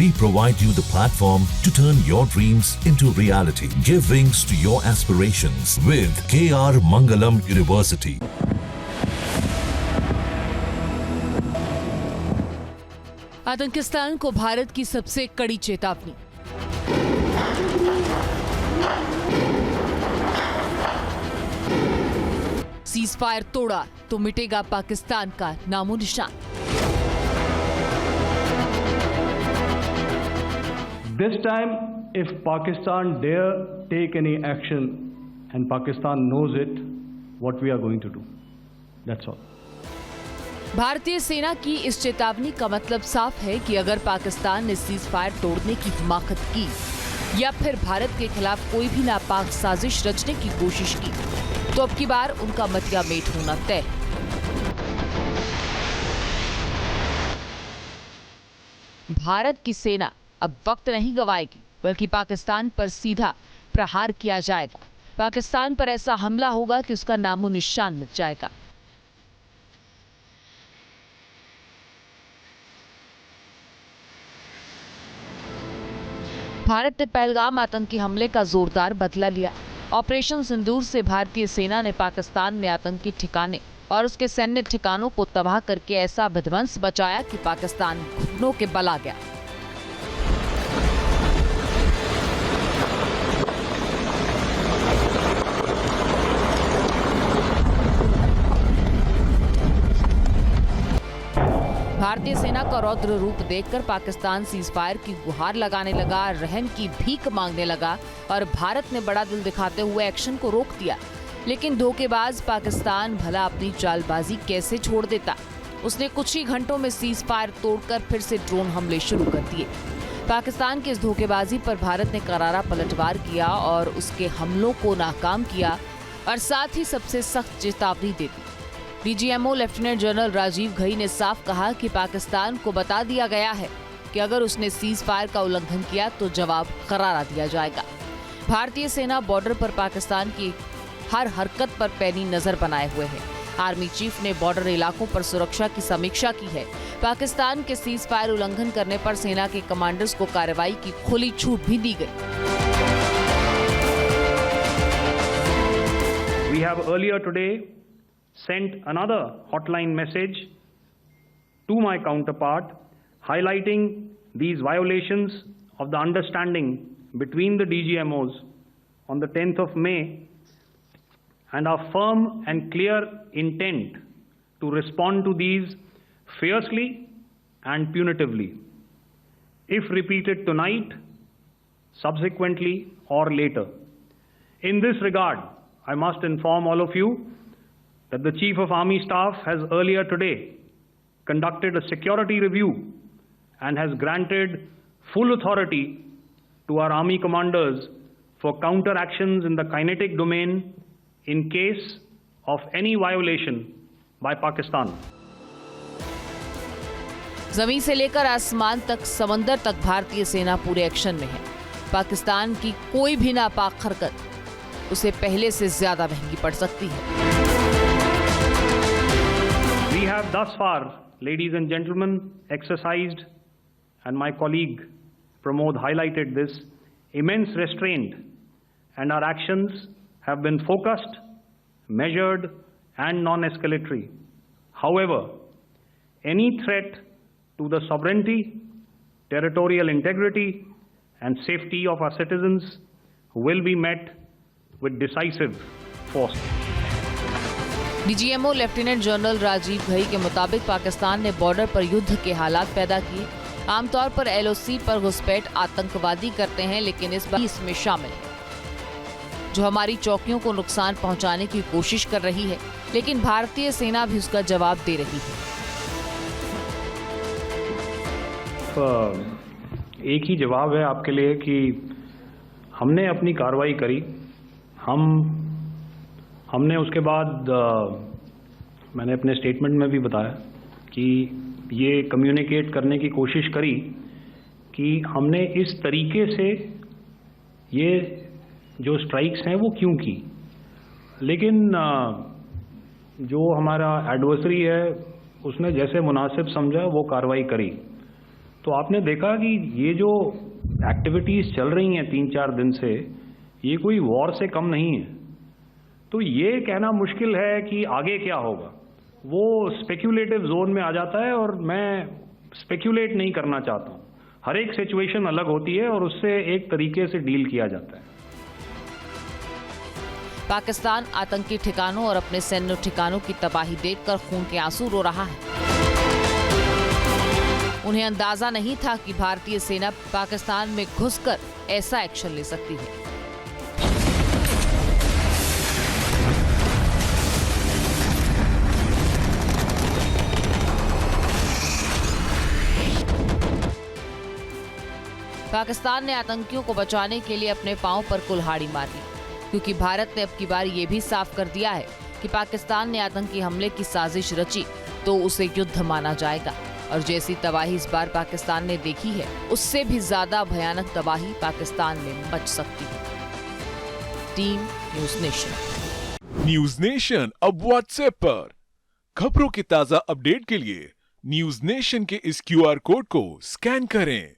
We provide you the platform to turn your dreams into reality. Give wings to your aspirations with KR Mangalam University. आतंकिस्तान को भारत की सबसे कड़ी चेतावनी। Cease fire तोड़ा तो मिटेगा पाकिस्तान का नामो निशान। This time, if Pakistan dare take any action, and Pakistan knows it, what we are going to do. That's all. भारतीय सेना की इस चेतावनी का मतलब साफ है कि अगर पाकिस्तान ने सीज फायर तोड़ने की हिमाकत की या फिर भारत के खिलाफ कोई भी नापाक साजिश रचने की कोशिश की तो अब की बार उनका मटिया मेट होना तय। भारत की सेना अब वक्त नहीं गवाएगी, बल्कि पाकिस्तान पर सीधा प्रहार किया जाएगा। पाकिस्तान पर ऐसा हमला होगा कि उसका नामो निशान मिट जाएगा। भारत ने पहलगाम आतंकी हमले का जोरदार बदला लिया। ऑपरेशन सिंदूर से भारतीय सेना ने पाकिस्तान में आतंकी ठिकाने और उसके सैन्य ठिकानों को तबाह करके ऐसा विध्वंस बचाया कि पाकिस्तान घुटनों के बल आ गया। भारतीय सेना का रौद्र रूप देखकर पाकिस्तान सीज फायर की गुहार लगाने लगा, रहम की भीख मांगने लगा और भारत ने बड़ा दिल दिखाते हुए एक्शन को रोक दिया। लेकिन धोखेबाज पाकिस्तान भला अपनी चालबाजी कैसे छोड़ देता। उसने कुछ ही घंटों में सीज फायर तोड़कर फिर से ड्रोन हमले शुरू कर दिए। पाकिस्तान की इस धोखेबाजी पर भारत ने करारा पलटवार किया और उसके हमलों को नाकाम किया और साथ ही सबसे सख्त चेतावनी दे दी। DGMO lieutenant general Rajiv Ghai ने साफ कहा कि पाकिस्तान को बता दिया गया है कि अगर उसने सीज फायर का उल्लंघन किया तो जवाब करारा दिया जाएगा। भारतीय सेना बॉर्डर पर पाकिस्तान की हर हरकत पर पैनी नजर बनाए हुए है। आर्मी चीफ ने बॉर्डर इलाकों पर सुरक्षा की समीक्षा की है। पाकिस्तान के सीज फायर उल्लंघन करने पर सेना के कमांडर्स को कार्रवाई की खुली छूट भी दी गई। We have earlier today sent another hotline message to my counterpart highlighting these violations of the understanding between the DGMOs on the 10th of May and our firm and clear intent to respond to these fiercely and punitively if repeated tonight, subsequently or later. In this regard, I must inform all of you that the Chief of Army Staff has earlier today conducted a security review and has granted full authority to our Army commanders for counter actions in the kinetic domain in case of any violation by Pakistan. जमीन से लेकर आसमान तक, समंदर तक भारतीय सेना पूरे एक्शन में है। पाकिस्तान की कोई भी नापाक हरकत उसे पहले से ज्यादा महंगी पड़ सकती है। We have thus far, ladies and gentlemen, exercised, and my colleague Pramod highlighted this, immense restraint, and our actions have been focused, measured, and non-escalatory. However, any threat to the sovereignty, territorial integrity, and safety of our citizens will be met with decisive force. DGMO lieutenant general Rajiv Ghai के मुताबिक पाकिस्तान ने border पर युद्ध के हालात पैदा किए। आमतौर पर एलओसी पर घुसपैठ आतंकवादी करते हैं, लेकिन इस बार इसमें शामिल है जो हमारी चौकियों को नुकसान पहुंचाने की कोशिश कर रही है, लेकिन भारतीय सेना भी उसका जवाब दे रही है। एक ही जवाब है आपके लिए कि हमने अपनी कार्रवाई करी। हमने उसके बाद मैंने अपने स्टेटमेंट में भी बताया कि ये कम्युनिकेट करने की कोशिश करी कि हमने इस तरीके से ये जो स्ट्राइक्स हैं वो क्यों की। लेकिन जो हमारा एडवर्सरी है उसने जैसे मुनासिब समझा वो कार्रवाई करी। तो आपने देखा कि ये जो एक्टिविटीज चल रही हैं 3-4 दिन से, ये कोई वॉर से कम नहीं है। तो ये कहना मुश्किल है कि आगे क्या होगा, वो स्पेक्यूलेटिव जोन में आ जाता है और मैं स्पेक्यूलेट नहीं करना चाहता हूँ। हर एक सिचुएशन अलग होती है और उससे एक तरीके से डील किया जाता है। पाकिस्तान आतंकी ठिकानों और अपने सैन्य ठिकानों की तबाही देखकर खून के आंसू रो रहा है। उन्हें अंदाजा नहीं था कि भारतीय सेना पाकिस्तान में घुसकर ऐसा एक्शन ले सकती है। पाकिस्तान ने आतंकियों को बचाने के लिए अपने पांव पर कुल्हाड़ी मार ली, क्योंकि भारत ने अब की बार ये भी साफ कर दिया है कि पाकिस्तान ने आतंकी हमले की साजिश रची तो उसे युद्ध माना जाएगा। और जैसी तबाही इस बार पाकिस्तान ने देखी है, उससे भी ज्यादा भयानक तबाही पाकिस्तान में मच सकती है। Team news nation. News nation अब व्हाट्सएप पर खबरों के ताजा अपडेट के लिए न्यूज़ नेशन के इस QR कोड को स्कैन करें।